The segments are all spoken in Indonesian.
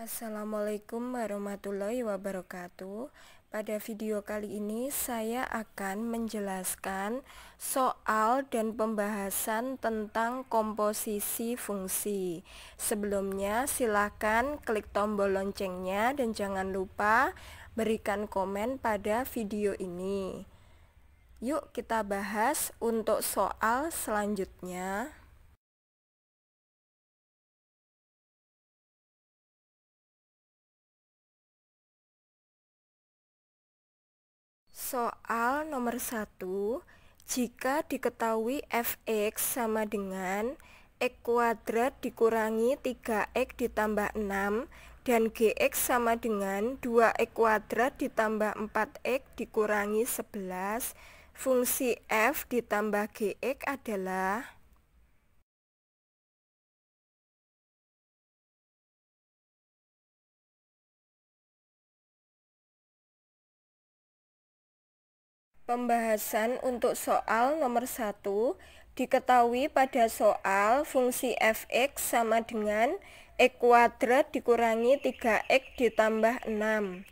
Assalamualaikum warahmatullahi wabarakatuh. Pada video kali ini saya akan menjelaskan soal dan pembahasan tentang komposisi fungsi. Sebelumnya silakan klik tombol loncengnya dan jangan lupa berikan komen pada video ini. Yuk kita bahas untuk soal selanjutnya. Soal nomor 1, jika diketahui fx sama dengan x kuadrat dikurangi 3x ditambah 6 dan gx sama dengan 2x kuadrat ditambah 4x dikurangi 11, fungsi f ditambah gx adalah. Pembahasan untuk soal nomor 1, diketahui pada soal fungsi fx sama dengan x kuadrat dikurangi 3x ditambah 6.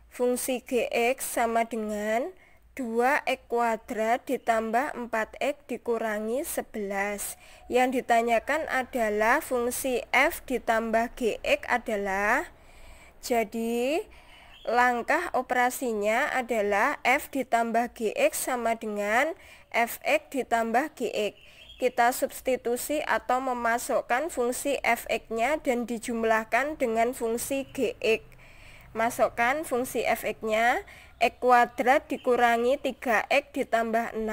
Fungsi gx sama dengan 2x kuadrat ditambah 4x dikurangi 11. Yang ditanyakan adalah fungsi f ditambah gx adalah, jadi langkah operasinya adalah f ditambah gx sama dengan fx ditambah gx. Kita substitusi atau memasukkan fungsi fx-nya dan dijumlahkan dengan fungsi gx. Masukkan fungsi fx-nya, x kuadrat dikurangi 3x ditambah 6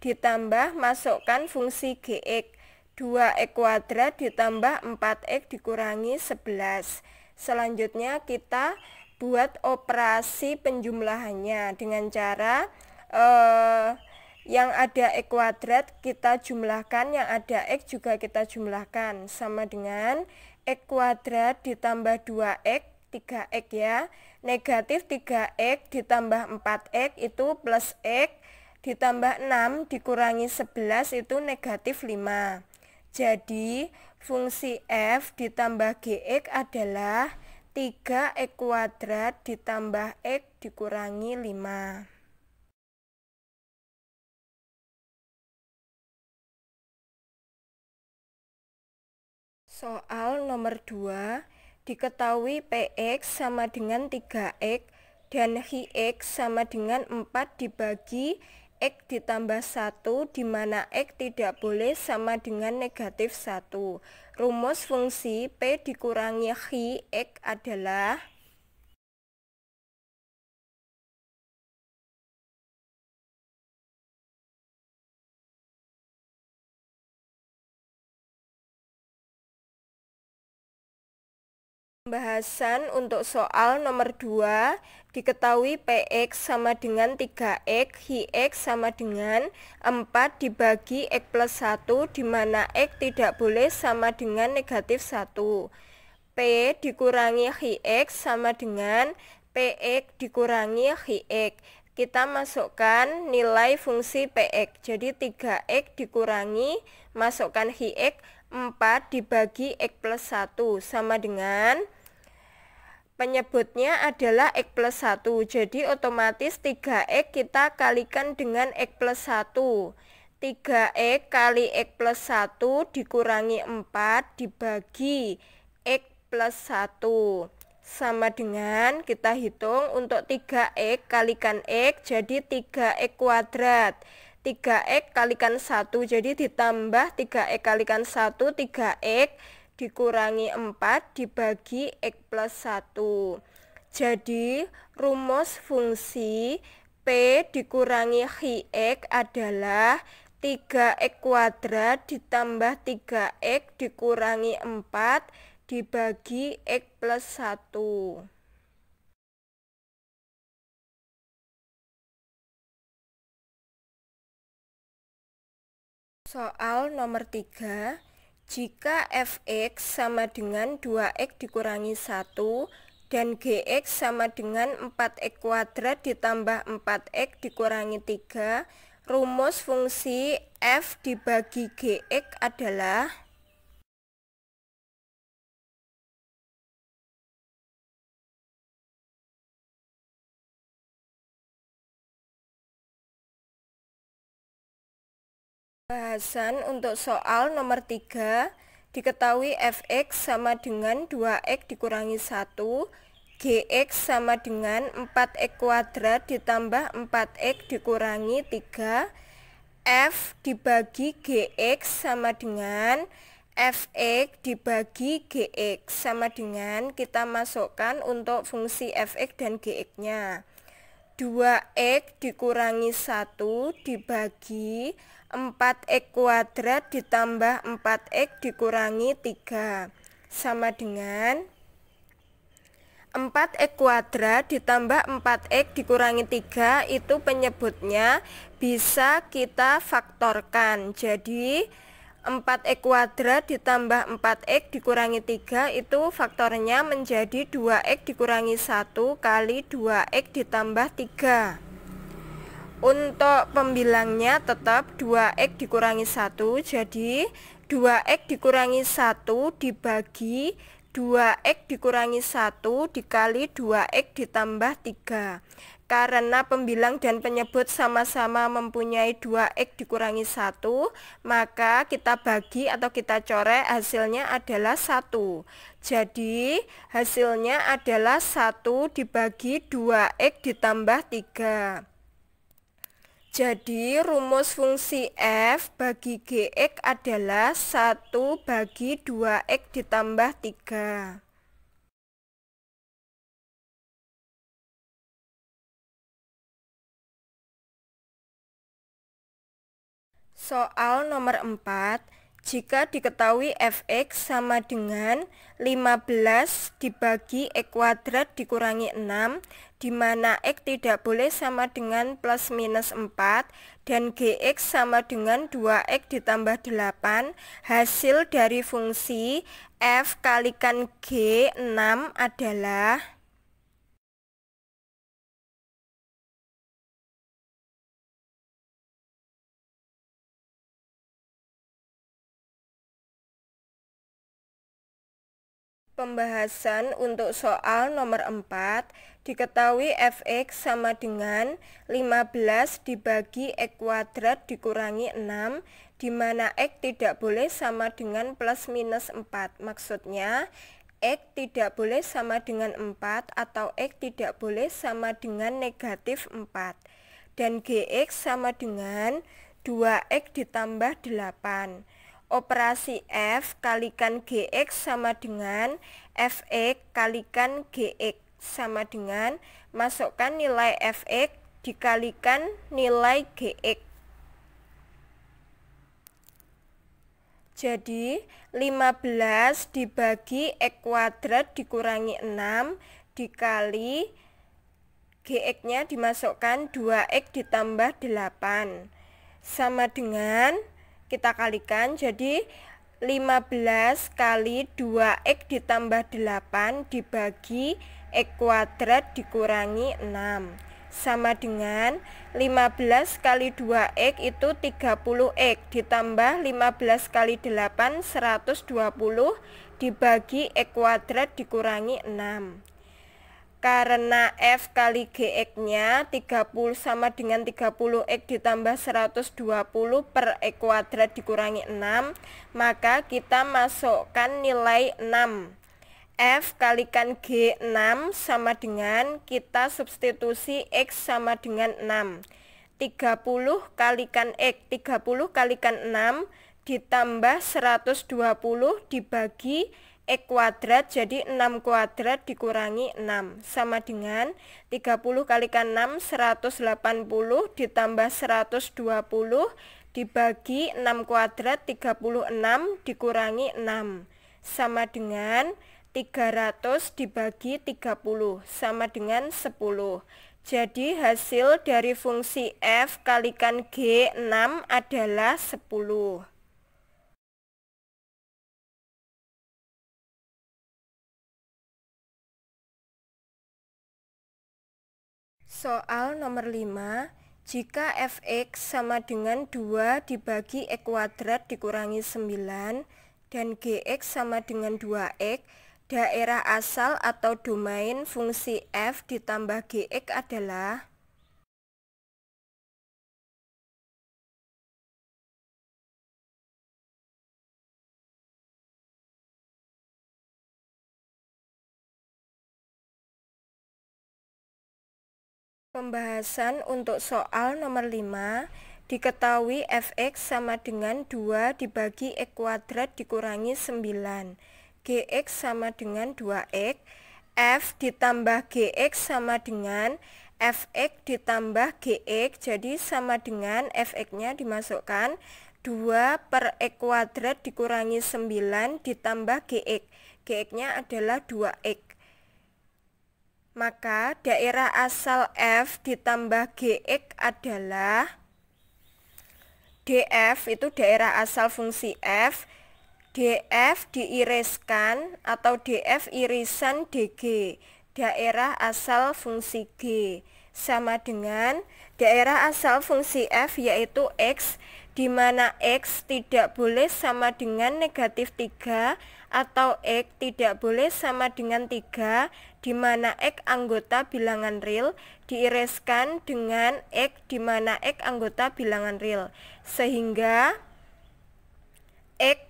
ditambah masukkan fungsi gx, 2x kuadrat ditambah 4x dikurangi 11. Selanjutnya kita buat operasi penjumlahannya dengan cara yang ada x kuadrat kita jumlahkan, yang ada x juga kita jumlahkan, sama dengan x kuadrat ditambah 2x, 3x ya, negatif 3x ditambah 4x itu plus x, ditambah 6 dikurangi 11 itu negatif 5. Jadi fungsi f ditambah gx adalah 3x kuadrat ditambah x dikurangi 5. Soal nomor 2, diketahui px sama dengan 3x dan hx sama dengan 4 dibagi x ditambah 1 di mana x tidak boleh sama dengan negatif 1. Rumus fungsi p dikurangi hi x adalah. Pembahasan untuk soal nomor 2, diketahui px sama dengan 3x, hx sama dengan 4 dibagi x plus 1 di mana x tidak boleh sama dengan negatif 1. P dikurangi hx sama dengan px dikurangi hx. Kita masukkan nilai fungsi px, jadi 3x dikurangi, masukkan hx, 4 dibagi x plus 1 sama dengan, penyebutnya adalah x plus 1, jadi otomatis 3x kita kalikan dengan x plus 1. 3x kali x plus 1 dikurangi 4 dibagi x plus 1 sama dengan, kita hitung untuk 3x kalikan x jadi 3x kuadrat. 3x kalikan 1 jadi ditambah 3x kalikan 1, 3x dikurangi 4 dibagi x plus 1. Jadi rumus fungsi p dikurangi hx adalah 3x kuadrat ditambah 3x dikurangi 4 dibagi x plus 1. Soal nomor 3, jika fx sama dengan 2x dikurangi 1 dan gx sama dengan 4x kuadrat ditambah 4x dikurangi 3, rumus fungsi f dibagi gx adalah. Bahasan untuk soal nomor 3. Diketahui fx sama dengan 2x dikurangi 1, gx sama dengan 4x kuadrat ditambah 4x dikurangi 3, f dibagi gx sama dengan fx dibagi gx sama dengan, kita masukkan untuk fungsi fx dan gx-nya. 2x dikurangi 1 dibagi 4x kuadrat ditambah 4x dikurangi 3 sama dengan 4x kuadrat ditambah 4x dikurangi 3 itu penyebutnya bisa kita faktorkan. Jadi 4x kuadrat ditambah 4x dikurangi 3 itu faktornya menjadi 2x dikurangi 1 kali 2x ditambah 3. Untuk pembilangnya tetap 2x dikurangi 1, jadi 2x dikurangi 1 dibagi 2x dikurangi 1 dikali 2x ditambah 3. Karena pembilang dan penyebut sama-sama mempunyai 2x dikurangi 1, maka kita bagi atau kita coret, hasilnya adalah 1. Jadi hasilnya adalah 1 dibagi 2x ditambah 3. Jadi rumus fungsi f bagi gx adalah 1 bagi 2x ditambah 3. Soal nomor 4. Jika diketahui fx sama dengan 15 dibagi x kuadrat dikurangi 6, di mana x tidak boleh sama dengan plus minus 4, dan gx sama dengan 2x ditambah 8, hasil dari fungsi f kalikan g 6 adalah pembahasan untuk soal nomor 4. Diketahui fx sama dengan 15 dibagi x kuadrat dikurangi 6, di mana x tidak boleh sama dengan plus minus 4. Maksudnya x tidak boleh sama dengan 4 atau x tidak boleh sama dengan negatif 4. Dan gx sama dengan 2x ditambah 8. Operasi f kalikan gx sama dengan fx kalikan gx sama dengan, masukkan nilai fx dikalikan nilai gx. Jadi 15 dibagi x kuadrat dikurangi 6 dikali gx-nya dimasukkan 2x ditambah 8 sama dengan, kita kalikan, jadi 15 kali 2x ditambah 8 dibagi x kuadrat dikurangi 6 sama dengan 15 kali 2x itu 30x ditambah 15 kali 8 120 dibagi x kuadrat dikurangi 6. Karena f kali gx-nya 30 sama dengan 30x ditambah 120 per x kuadrat dikurangi 6, maka kita masukkan nilai 6. F kalikan G6 sama dengan, kita substitusi X sama dengan 6. 30 kalikan X, 30 kalikan 6 ditambah 120 dibagi X kuadrat, jadi 6 kuadrat dikurangi 6 sama dengan 30 kalikan 6 180 ditambah 120 dibagi 6 kuadrat 36 dikurangi 6 sama dengan 300 dibagi 30 sama dengan 10. Jadi hasil dari fungsi f kalikan G6 adalah 10. Soal nomor 5. Jika fx sama dengan 2 dibagi x kuadrat dikurangi 9 dan gx sama dengan 2x, daerah asal atau domain fungsi f ditambah gx adalah Pembahasan untuk soal nomor 5. Diketahui fx sama dengan 2 dibagi x kuadrat dikurangi 9. Gx sama dengan 2x. F ditambah Gx sama dengan fx ditambah Gx. Jadi sama dengan fx-nya dimasukkan 2 per x kuadrat dikurangi 9 ditambah Gx. Gx-nya adalah 2x. Maka daerah asal F ditambah Gx adalah df, itu daerah asal fungsi F. df diiriskan atau df irisan dg, daerah asal fungsi G, sama dengan daerah asal fungsi F yaitu X, di mana X tidak boleh sama dengan negatif 3 atau X tidak boleh sama dengan 3, di mana X anggota bilangan real diiriskan dengan X di mana X anggota bilangan real, sehingga X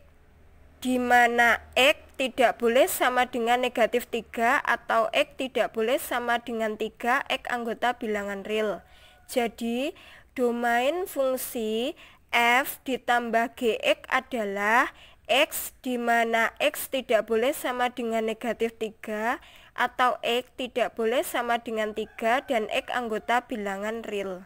di mana X tidak boleh sama dengan negatif 3 atau X tidak boleh sama dengan 3, X anggota bilangan real. Jadi domain fungsi F ditambah Gx adalah X di mana X tidak boleh sama dengan negatif 3 atau X tidak boleh sama dengan 3 dan X anggota bilangan real.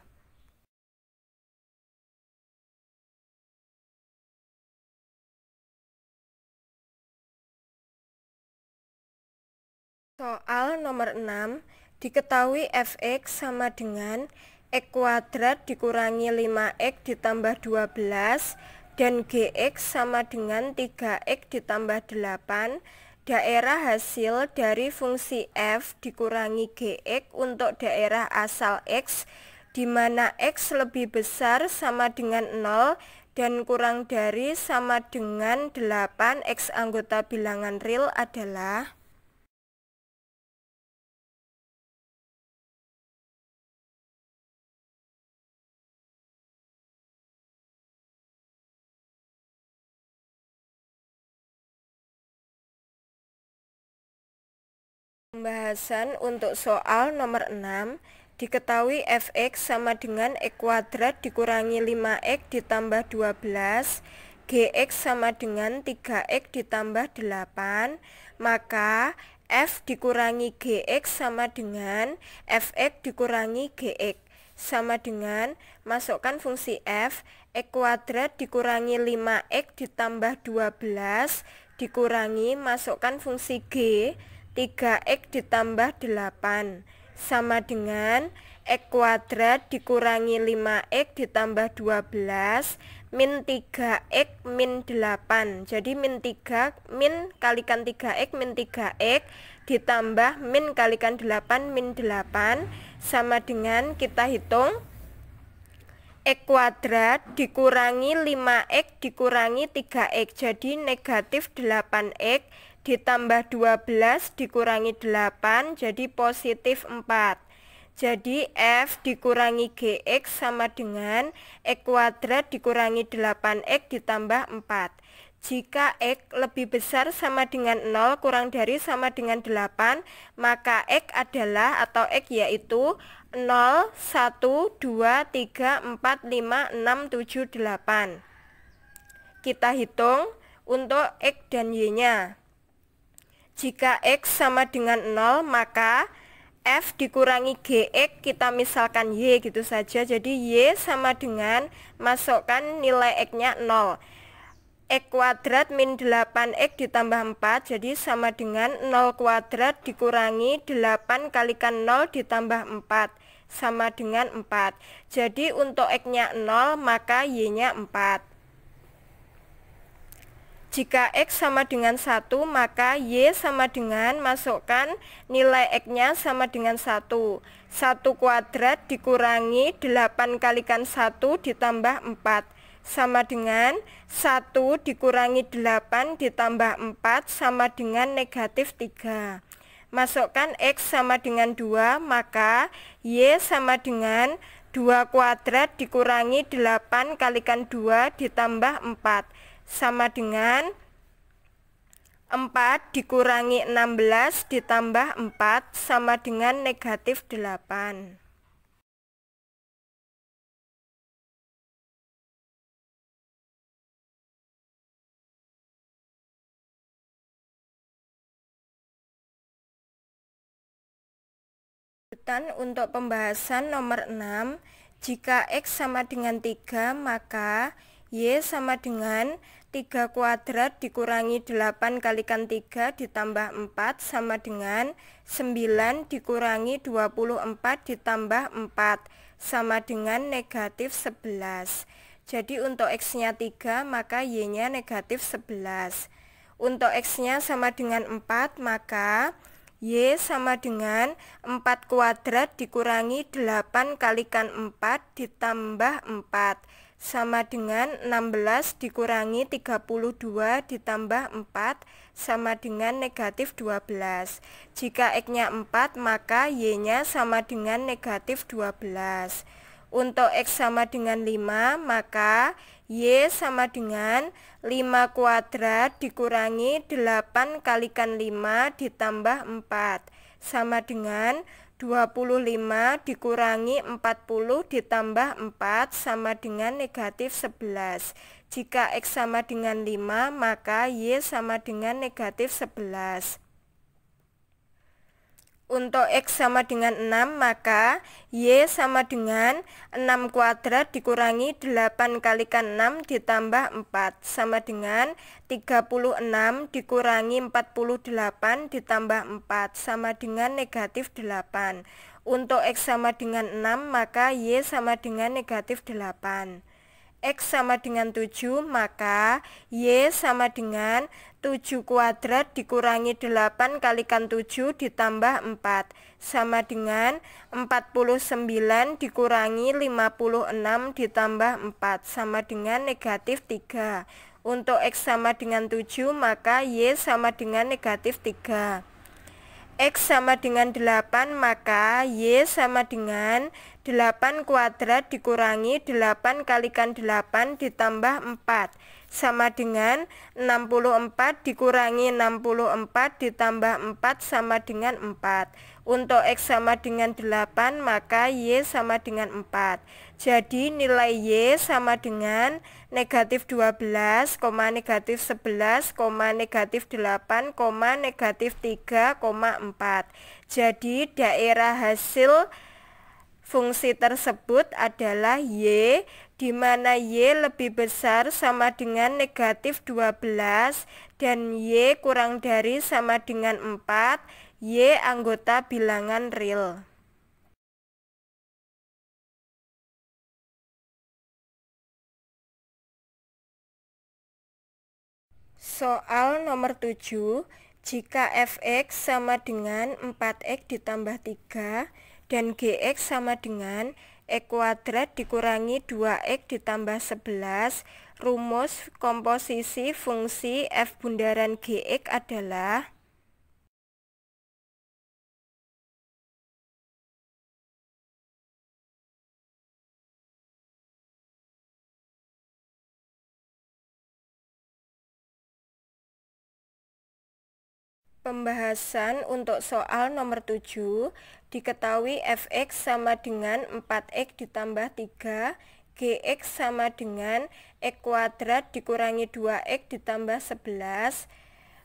Soal nomor 6. Diketahui fx sama dengan x kuadrat dikurangi 5x ditambah 12 dan gx sama dengan 3x ditambah 8. Daerah hasil dari fungsi f dikurangi gx untuk daerah asal x, di mana x lebih besar sama dengan 0 dan kurang dari sama dengan 8, x anggota bilangan real adalah pembahasan untuk soal nomor 6. Diketahui fx sama dengan x kuadrat dikurangi 5x ditambah 12, gx sama dengan 3x ditambah 8, maka f dikurangi gx sama dengan fx dikurangi gx, sama dengan masukkan fungsi f, x kuadrat dikurangi 5x ditambah 12 dikurangi masukkan fungsi g, 3x ditambah 8, sama dengan x kuadrat dikurangi 5x ditambah 12 min 3x min 8. Jadi min 3 min kalikan 3x min 3x ditambah min kalikan 8 min 8, sama dengan kita hitung x kuadrat dikurangi 5x dikurangi 3x, jadi negatif 8x ditambah 12 dikurangi 8 jadi positif 4. Jadi f dikurangi gx sama dengan x kuadrat dikurangi 8x ditambah 4. Jika x lebih besar sama dengan 0 kurang dari sama dengan 8, maka x adalah atau x yaitu 0, 1, 2, 3, 4, 5, 6, 7, 8. Kita hitung untuk x dan y-nya. Jika x sama dengan 0, maka f dikurangi gx kita misalkan y gitu saja. Jadi y sama dengan masukkan nilai x-nya 0. X kuadrat min 8x ditambah 4, jadi sama dengan 0 kuadrat dikurangi 8 kalikan 0 ditambah 4, sama dengan 4. Jadi untuk x-nya 0, maka y-nya 4. Jika x sama dengan 1, maka y sama dengan masukkan nilai x-nya sama dengan 1. 1 kuadrat dikurangi 8 kalikan 1 ditambah 4, sama dengan 1 dikurangi 8 ditambah 4 sama dengan negatif 3. Masukkan x sama dengan 2, maka y sama dengan 2 kuadrat dikurangi 8 kalikan 2 ditambah 4, sama dengan 4 dikurangi 16 ditambah 4 sama dengan negatif 8. Untuk pembahasan nomor 6, jika X sama dengan 3, maka Y sama dengan 3 kuadrat dikurangi 8 kalikan 3 ditambah 4 sama dengan 9 dikurangi 24 ditambah 4 sama dengan negatif 11. Jadi untuk X-nya 3, maka Y-nya negatif 11. Untuk X-nya sama dengan 4, maka Y sama dengan 4 kuadrat dikurangi 8 kalikan 4 ditambah 4 sama dengan 16 dikurangi 32 ditambah 4 sama dengan negatif 12. Jika X-nya 4, maka Y-nya sama dengan negatif 12. Untuk X sama dengan 5, maka Y sama dengan 5 kuadrat dikurangi 8 kalikan 5 ditambah 4 sama dengan 25 dikurangi 40 ditambah 4 sama dengan negatif 11. Jika X sama dengan 5, maka Y sama dengan negatif 11. Untuk X sama dengan 6, maka Y sama dengan 6 kuadrat dikurangi 8 kalikan 6 ditambah 4 sama dengan 36 dikurangi 48 ditambah 4 sama dengan negatif 8. Untuk X sama dengan 6, maka Y sama dengan negatif 8. X sama dengan 7, maka Y sama dengan 7 kuadrat dikurangi 8 kalikan 7 ditambah 4 sama dengan 49 dikurangi 56 ditambah 4 sama dengan negatif 3. Untuk X sama dengan 7, maka Y sama dengan negatif 3. X sama dengan 8, maka Y sama dengan 8 kuadrat dikurangi 8 kalikan 8 ditambah 4 sama dengan 64 dikurangi 64 ditambah 4 sama dengan 4. Untuk X sama dengan 8, maka Y sama dengan 4. Jadi nilai Y sama dengan negatif 12, negatif 11, negatif 8, negatif 3,4. Jadi daerah hasil fungsi tersebut adalah Y, di mana Y lebih besar sama dengan negatif 12 dan Y kurang dari sama dengan 4, Y anggota bilangan real. Soal nomor 7, jika Fx sama dengan 4x ditambah 3 dan Gx sama dengan X kuadrat dikurangi 2x ditambah 11, rumus komposisi fungsi F bundaran Gx adalah pembahasan untuk soal nomor 7. Diketahui Fx sama dengan 4x ditambah 3, Gx sama dengan X kuadrat dikurangi 2x ditambah 11.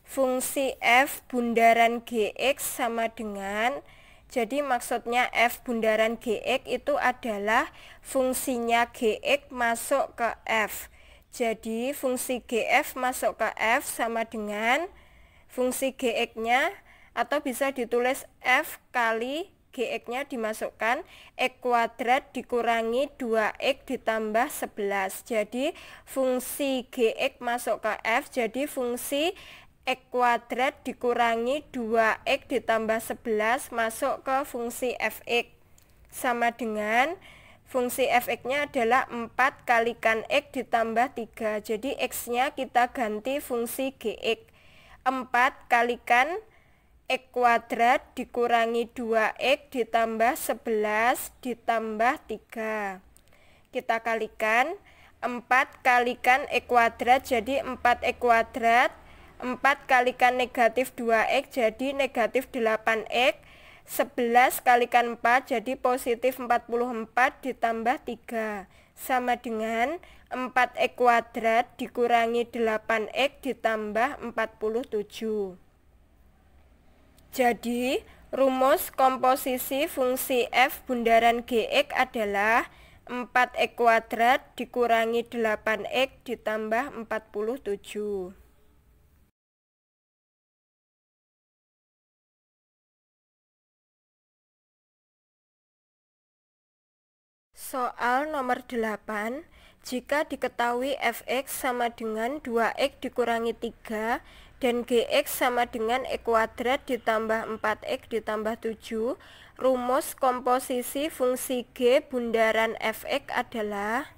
Fungsi F bundaran Gx sama dengan, jadi maksudnya F bundaran Gx itu adalah fungsinya Gx masuk ke F. Jadi fungsi Gf masuk ke F sama dengan fungsi Gx-nya, atau bisa ditulis F kali Gx-nya dimasukkan X kuadrat dikurangi 2x ditambah 11. Jadi fungsi Gx masuk ke F, jadi fungsi X kuadrat dikurangi 2x ditambah 11 masuk ke fungsi Fx sama dengan fungsi Fx-nya adalah 4 kalikan X ditambah 3. Jadi X-nya kita ganti fungsi Gx. 4 kalikan X kuadrat dikurangi 2x ditambah 11 ditambah 3. Kita kalikan 4 kalikan X kuadrat jadi 4x kuadrat, 4 kalikan negatif 2x jadi negatif 8x, 11 kalikan 4 jadi positif 44 ditambah 3 sama dengan 4x kuadrat dikurangi 8x ditambah 47. Jadi Rumus komposisi fungsi f bundaran gx adalah 4x kuadrat dikurangi 8x ditambah 47. Soal nomor 8, jika diketahui fx sama dengan 2x dikurangi 3 dan gx sama dengan x kuadrat ditambah 4x ditambah 7, rumus komposisi fungsi g bundaran fx adalah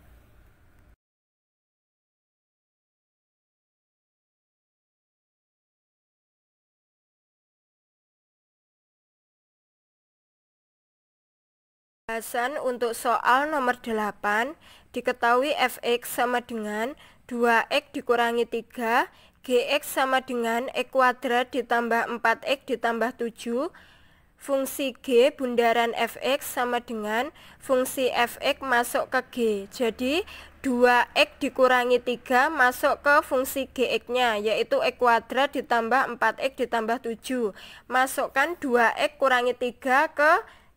Pembahasan untuk soal nomor 8, diketahui fx sama dengan 2x dikurangi 3, gx sama dengan x kuadrat ditambah 4x ditambah 7, fungsi g bundaran fx sama dengan fungsi fx masuk ke g. Jadi 2x dikurangi 3 masuk ke fungsi gx-nya, yaitu x kuadrat ditambah 4x ditambah 7. Masukkan 2x kurangi 3 ke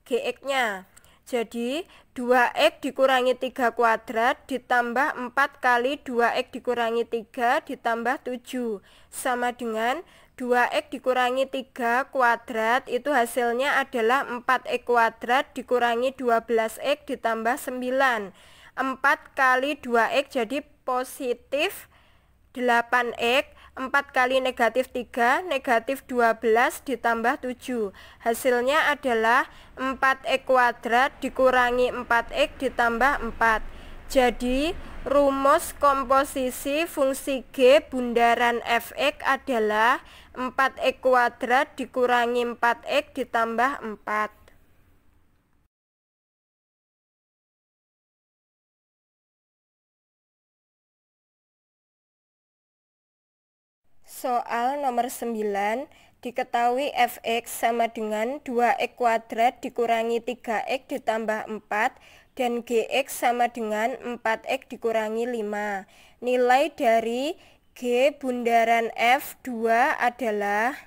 gx-nya. Jadi 2x dikurangi 3 kuadrat ditambah 4 kali 2x dikurangi 3 ditambah 7 sama dengan 2x dikurangi 3 kuadrat, itu hasilnya adalah 4x kuadrat dikurangi 12x ditambah 9. 4 kali 2x jadi positif 8x, 4 kali negatif 3, negatif 12 ditambah 7. Hasilnya adalah 4x kuadrat dikurangi 4x ditambah 4. Jadi, rumus komposisi fungsi g bundaran fx adalah 4x kuadrat dikurangi 4x ditambah 4. Soal nomor 9, diketahui fx sama dengan 2x kuadrat dikurangi 3x ditambah 4 dan gx sama dengan 4x dikurangi 5. Nilai dari g bundaran f2 adalah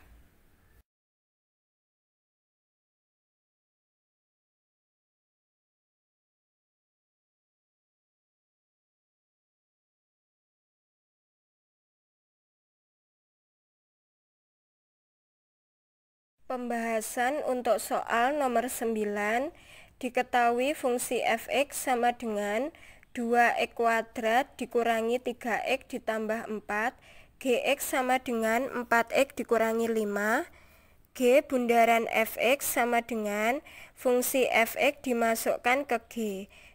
Pembahasan untuk soal nomor 9, diketahui fungsi fx sama dengan 2x kuadrat dikurangi 3x ditambah 4, gx sama dengan 4x dikurangi 5, g bundaran fx sama dengan fungsi fx dimasukkan ke g.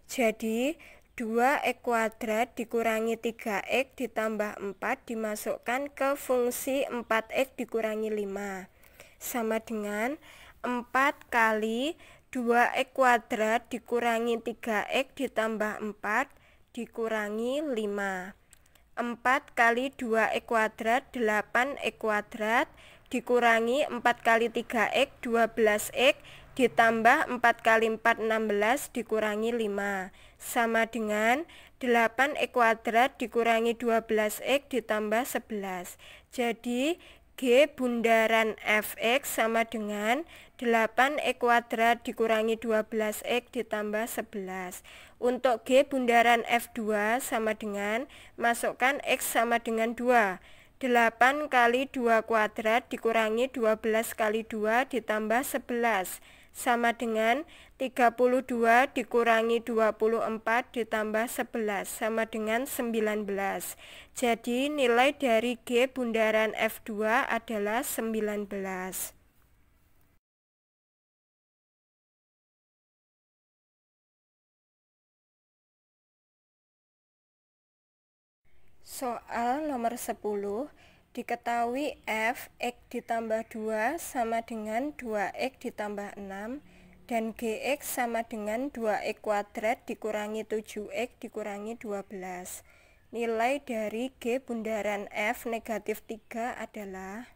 Jadi 2x kuadrat dikurangi 3x ditambah 4 dimasukkan ke fungsi 4x dikurangi 5 sama dengan 4 kali 2x kuadrat dikurangi 3x ditambah 4 dikurangi 5. 4 kali 2x kuadrat 8x kuadrat dikurangi 4 kali 3x 12x ditambah 4 kali 4 16 dikurangi 5 sama dengan 8x kuadrat dikurangi 12x ditambah 11. Jadi g bundaran fx sama dengan 8x kuadrat dikurangi 12x ditambah 11. Untuk g bundaran f2 sama dengan, masukkan x sama dengan 2. 8 kali 2 kuadrat dikurangi 12 kali 2 ditambah 11 sama dengan 32 dikurangi 24 ditambah 11 sama dengan 19. Jadi nilai dari g bundaran f2 adalah 19. Soal nomor 10, diketahui f x ditambah 2 sama dengan 2x ditambah 6 dan gx sama dengan 2x kuadrat dikurangi 7x dikurangi 12. Nilai dari g bundaran f negatif 3 adalah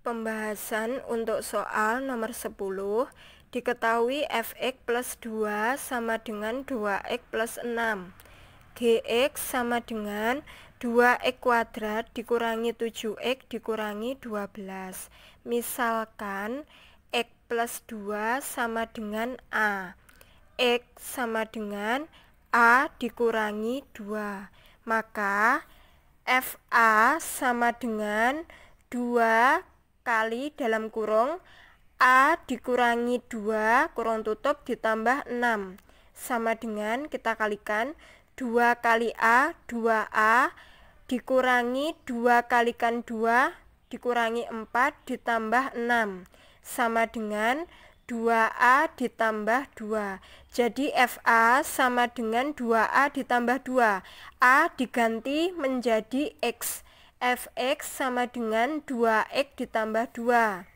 Pembahasan untuk soal nomor 10. Diketahui fx plus 2 sama dengan 2x plus 6. Gx sama dengan 2x kuadrat dikurangi 7x dikurangi 12. Misalkan x plus 2 sama dengan A. X sama dengan A dikurangi 2. Maka FA sama dengan 2 kali dalam kurung A dikurangi 2 kurung tutup ditambah 6 sama dengan, kita kalikan, 2 kali A 2A dikurangi 2 kalikan 2 dikurangi 4 ditambah 6 sama dengan 2A ditambah 2. Jadi FA sama dengan 2A ditambah 2. A diganti menjadi X. Fx sama dengan 2x ditambah 2.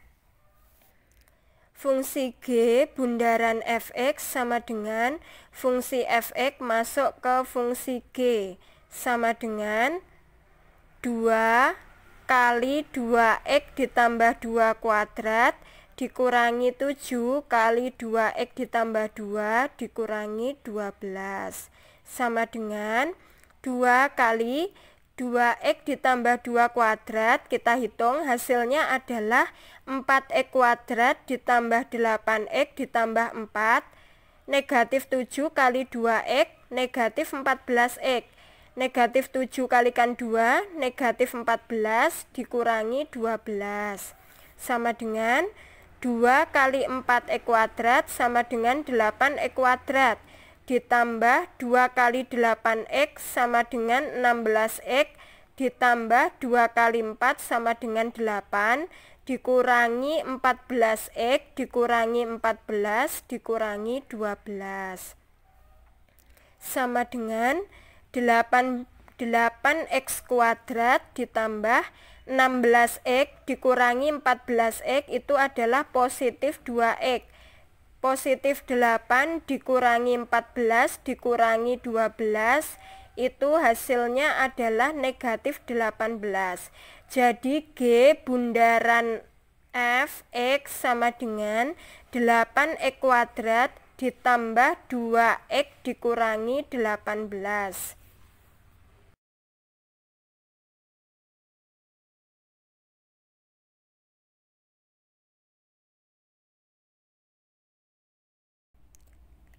Fungsi G bundaran fx sama dengan fungsi fx masuk ke fungsi G sama dengan 2 kali 2x ditambah 2 kuadrat dikurangi 7 kali 2x ditambah 2 dikurangi 12 sama dengan 2 kali 2x ditambah 2 kuadrat, kita hitung hasilnya adalah 4x kuadrat ditambah 8x ditambah 4, negatif 7 kali 2x, negatif 14x. Negatif 7 kalikan 2, negatif 14 dikurangi 12. Sama dengan 2 kali 4x kuadrat sama dengan 8x kuadrat. Ditambah 2 kali 8x sama dengan 16x ditambah 2 kali 4 sama dengan 8 dikurangi 14x dikurangi 14 dikurangi 12 sama dengan 8x kuadrat ditambah 16x dikurangi 14x itu adalah positif 2x. Positif 8 dikurangi 14 dikurangi 12 itu hasilnya adalah negatif 18. Jadi G bundaran fx sama dengan 8x kuadrat ditambah 2x dikurangi 18.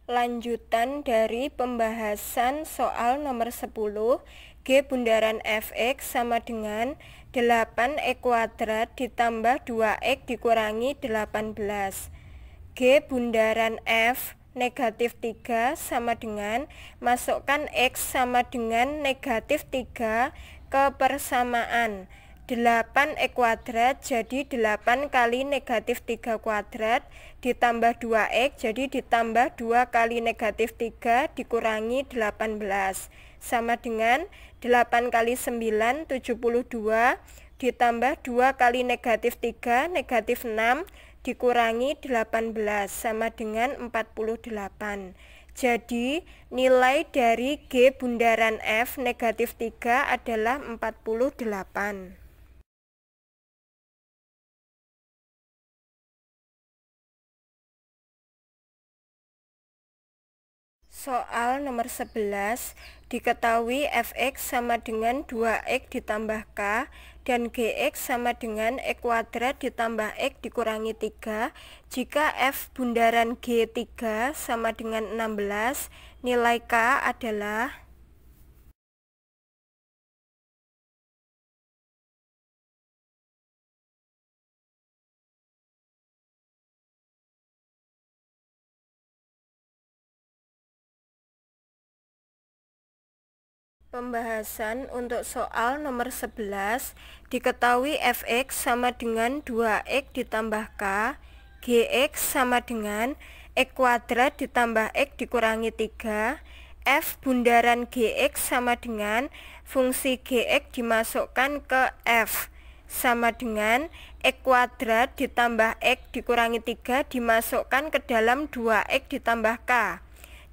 Lanjutan dari pembahasan soal nomor 10, G bundaran fx sama dengan 8x kuadrat ditambah 2x dikurangi 18. G bundaran f negatif 3 sama dengan, masukkan x sama dengan negatif 3 ke persamaan. 8x kuadrat jadi 8 kali negatif 3 kuadrat ditambah 2x jadi ditambah 2 kali negatif 3 dikurangi 18 sama dengan 8 kali 9 72 ditambah 2 kali negatif 3 negatif 6 dikurangi 18 sama dengan 48. Jadi nilai dari G bundaran F negatif 3 adalah 48. Soal nomor 11, diketahui fx sama dengan 2x ditambah k dan gx sama dengan x kuadrat ditambah x dikurangi 3 jika f bundaran G3 sama dengan 16, nilai k adalah Pembahasan untuk soal nomor 11, diketahui fx sama dengan 2x ditambah k, gx sama dengan x kuadrat ditambah x dikurangi 3, f bundaran gx sama dengan fungsi gx dimasukkan ke f, sama dengan x kuadrat ditambah x dikurangi 3 dimasukkan ke dalam 2x ditambah k.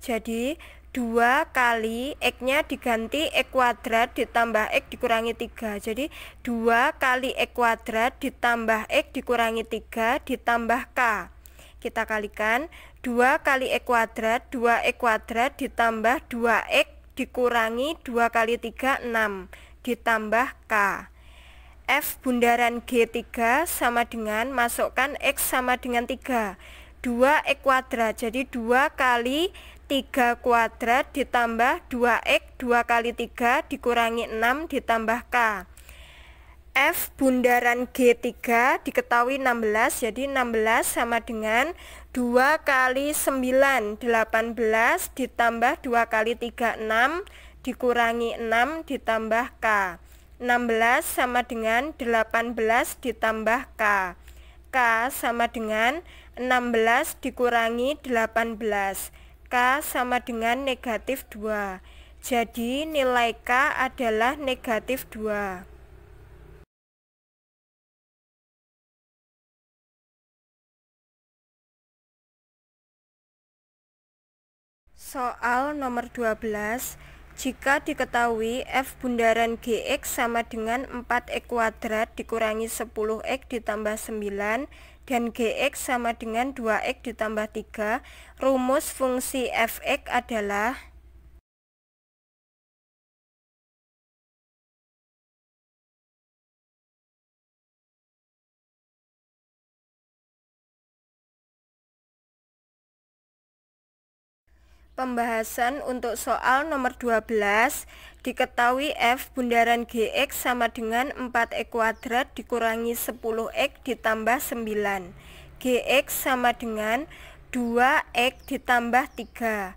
Jadi 2 kali X-nya diganti X kuadrat ditambah X dikurangi 3. Jadi 2 kali X kuadrat ditambah X dikurangi 3 ditambah K. Kita kalikan 2 kali X kuadrat, 2X kuadrat ditambah 2X dikurangi 2 kali 3, 6 ditambah K. F bundaran G3 sama dengan, masukkan X sama dengan 3, 2X kuadrat. Jadi 2 kali 3 kuadrat ditambah 2X, 2 kali 3 dikurangi 6 ditambah K. F bundaran G3 diketahui 16, jadi 16 sama dengan 2 kali 9, 18 ditambah 2 kali 3, 6 dikurangi 6 ditambah K. 16 sama dengan 18 ditambah K. K sama dengan 16 dikurangi 18. K sama dengan negatif 2. Jadi nilai K adalah negatif 2. Soal nomor 12. Jika diketahui F bundaran Gx sama dengan 4X kuadrat dikurangi 10X ditambah 9 dan Gx sama dengan 2X ditambah 3, rumus fungsi Fx adalah pembahasan untuk soal nomor 12. Diketahui F bundaran Gx sama dengan 4X kuadrat dikurangi 10X ditambah 9. Gx sama dengan 2X ditambah 3.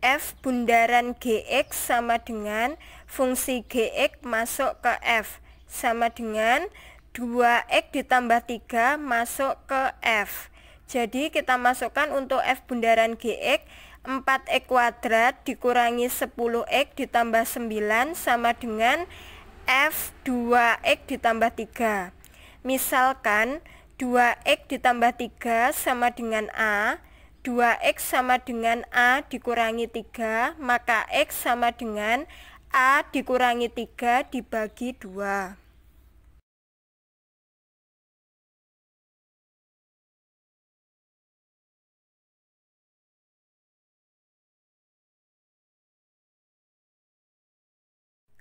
F bundaran Gx sama dengan fungsi Gx masuk ke F sama dengan 2X ditambah 3 masuk ke F. Jadi kita masukkan untuk F bundaran Gx, 4X kuadrat dikurangi 10X ditambah 9 sama dengan F 2X ditambah 3. Misalkan 2X ditambah 3 sama dengan A, 2X sama dengan A dikurangi 3, maka X sama dengan A dikurangi 3 dibagi 2.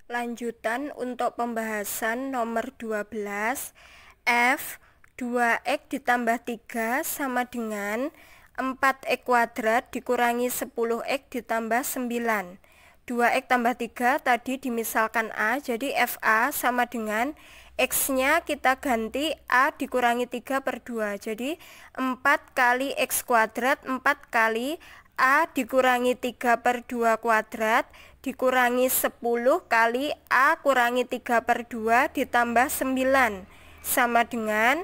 Lanjutan untuk pembahasan nomor 12. F 2X ditambah 3 sama dengan 4X kuadrat dikurangi 10X ditambah 9. 2X tambah 3 tadi dimisalkan A, jadi FA sama dengan X-nya kita ganti A dikurangi 3 per 2. Jadi 4 kali X kuadrat, 4 kali A dikurangi 3 per 2 kuadrat dikurangi 10 kali A kurangi 3 per 2 ditambah 9 sama dengan,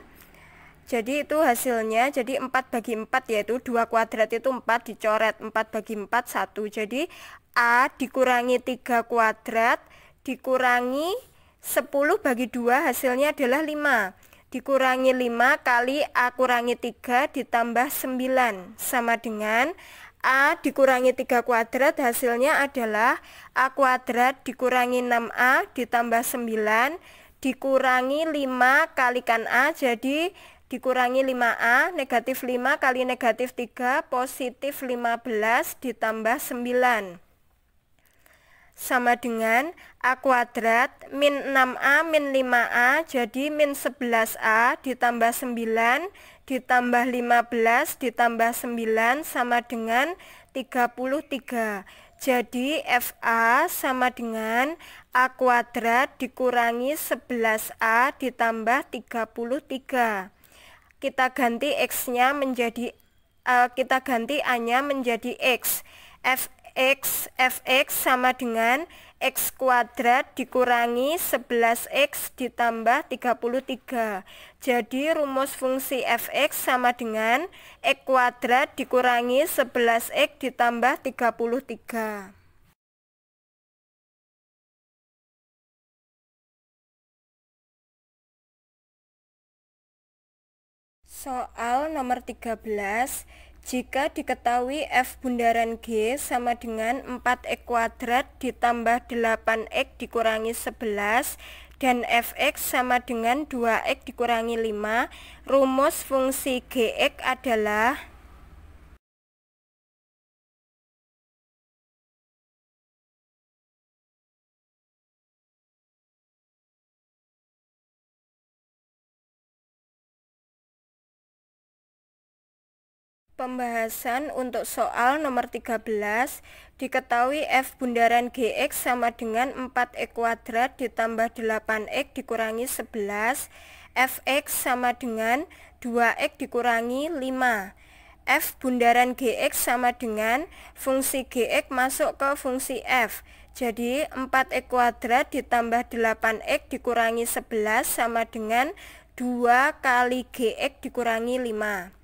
jadi itu hasilnya, jadi 4 bagi 4 yaitu 2 kuadrat itu 4 dicoret, 4 bagi 4 1. Jadi A dikurangi 3 kuadrat dikurangi 10 bagi 2 hasilnya adalah 5. Dikurangi 5 kali A kurangi 3 ditambah 9 sama dengan A dikurangi 3 kuadrat hasilnya adalah A kuadrat dikurangi 6A ditambah 9 dikurangi 5 kalikan A, jadi dikurangi 5A, negatif 5 kali negatif 3 positif 15 ditambah 9 sama dengan A kuadrat min 6A min 5A, jadi min 11A ditambah 9 ditambah 15 ditambah 9 sama dengan 33. Jadi FA sama dengan A kuadrat dikurangi 11A ditambah 33. Kita ganti X-nya menjadi kita ganti A-nya menjadi X. Fx sama dengan X kuadrat dikurangi 11X ditambah 33. Jadi rumus fungsi Fx sama dengan X kuadrat dikurangi 11X ditambah 33. Soal nomor 13. Jika diketahui F bundaran G sama dengan 4X kuadrat ditambah 8X dikurangi 11 dan Fx sama dengan 2X dikurangi 5, rumus fungsi Gx adalah pembahasan untuk soal nomor 13. Diketahui F bundaran Gx sama dengan 4X kuadrat ditambah 8X dikurangi 11. Fx sama dengan 2X dikurangi 5. F bundaran Gx sama dengan fungsi Gx masuk ke fungsi F. Jadi 4X kuadrat ditambah 8X dikurangi 11 sama dengan 2 kali Gx dikurangi 5.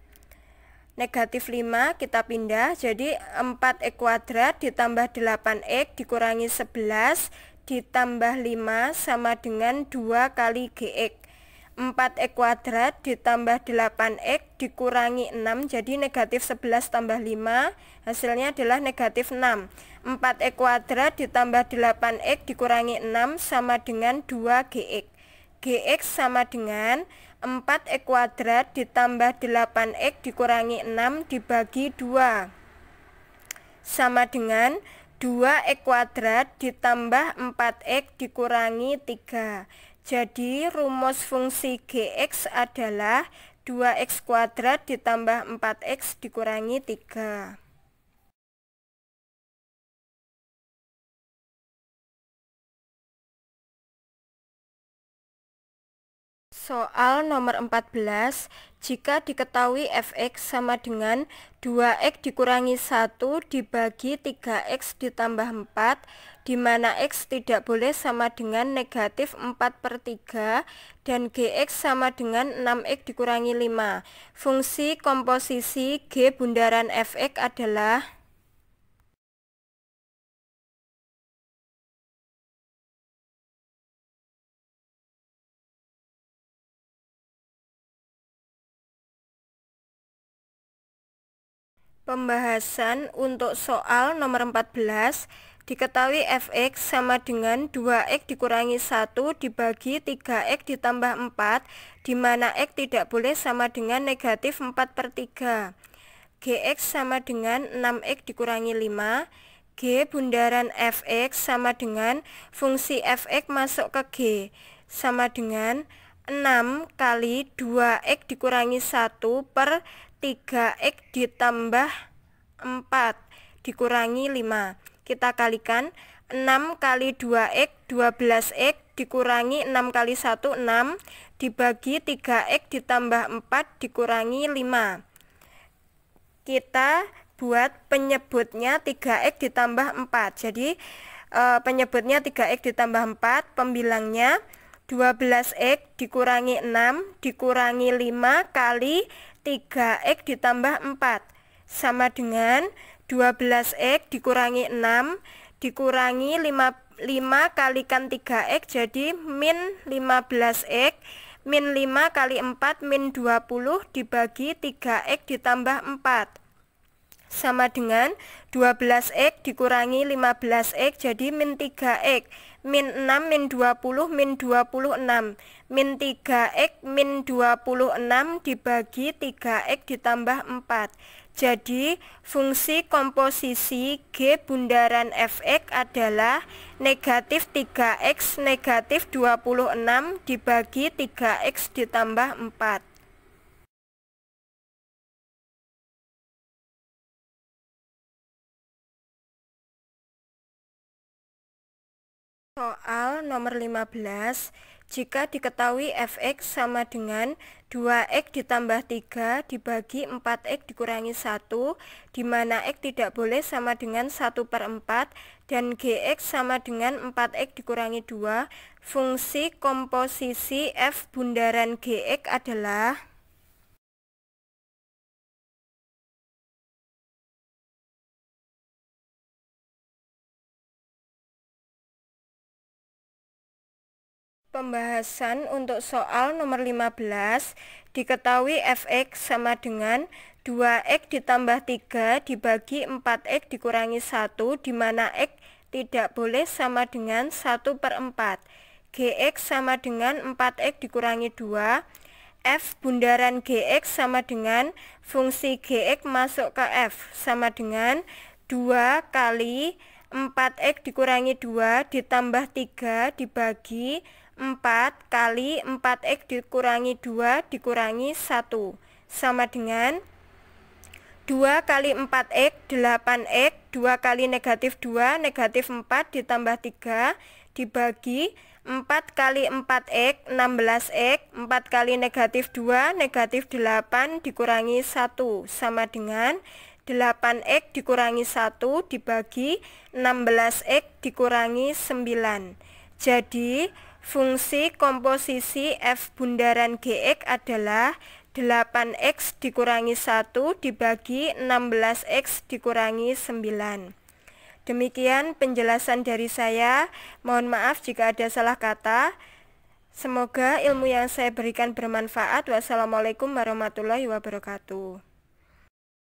Negatif 5 kita pindah, jadi 4X kuadrat ditambah 8X dikurangi 11 ditambah 5 sama dengan 2 kali Gx. 4X kuadrat ditambah 8X dikurangi 6, jadi negatif 11 tambah 5, hasilnya adalah negatif 6. 4X kuadrat ditambah 8X dikurangi 6 sama dengan 2 Gx. Gx sama dengan 4X kuadrat ditambah 8X dikurangi 6 dibagi 2 sama dengan 2X kuadrat ditambah 4X dikurangi 3. Jadi rumus fungsi Gx adalah 2X kuadrat ditambah 4X dikurangi 3. Soal nomor 14, jika diketahui Fx sama dengan 2X dikurangi 1 dibagi 3X ditambah 4, di mana X tidak boleh sama dengan negatif 4/3 dan Gx sama dengan 6X dikurangi 5. Fungsi komposisi G bundaran Fx adalah pembahasan untuk soal nomor 14. Diketahui Fx sama dengan 2X dikurangi 1 dibagi 3X ditambah 4, di mana X tidak boleh sama dengan negatif 4/3. Gx sama dengan 6X dikurangi 5. G bundaran Fx sama dengan fungsi Fx masuk ke G sama dengan 6 kali 2X dikurangi 1 per 3X ditambah 4 dikurangi 5. Kita kalikan 6 kali 2X 12X dikurangi 6 kali 1 6 dibagi 3X ditambah 4 dikurangi 5. Kita buat penyebutnya 3X ditambah 4. Jadi penyebutnya 3X ditambah 4, pembilangnya 12X dikurangi 6 dikurangi 5 kali 3X ditambah 4 sama dengan 12X dikurangi 6 dikurangi 5 kalikan 3X, jadi min 15X min 5 kali 4 min 20 dibagi 3X ditambah 4 sama dengan 12X dikurangi 15X, jadi min 3X min 6 min 20 min 26 min 3X min 26 dibagi 3X ditambah 4. Jadi fungsi komposisi G bundaran Fx adalah negatif 3X negatif 26 dibagi 3X ditambah 4. Soal nomor 15, jika diketahui Fx sama dengan 2X ditambah 3 dibagi 4X dikurangi 1, di mana X tidak boleh sama dengan 1/4 dan Gx sama dengan 4X dikurangi 2, fungsi komposisi F bundaran Gx adalah pembahasan untuk soal nomor 15. Diketahui Fx sama dengan 2x ditambah 3 dibagi 4x dikurangi 1, di mana x tidak boleh sama dengan 1/4. Gx sama dengan 4x dikurangi 2. F bundaran Gx sama dengan fungsi Gx masuk ke F sama dengan 2 kali 4x dikurangi 2 ditambah 3 dibagi 4 kali 4x dikurangi 2 dikurangi 1 sama dengan 2 kali 4x 8x, 2 kali negatif 2 negatif 4 ditambah 3 dibagi 4 kali 4x 16x, 4 kali negatif 2 negatif 8 dikurangi 1 sama dengan 8x dikurangi 1 dibagi 16x dikurangi 9. Jadi fungsi komposisi F bundaran Gx adalah 8x dikurangi 1 dibagi 16x dikurangi 9. Demikian penjelasan dari saya. Mohon maaf jika ada salah kata. Semoga ilmu yang saya berikan bermanfaat. Wassalamualaikum warahmatullahi wabarakatuh.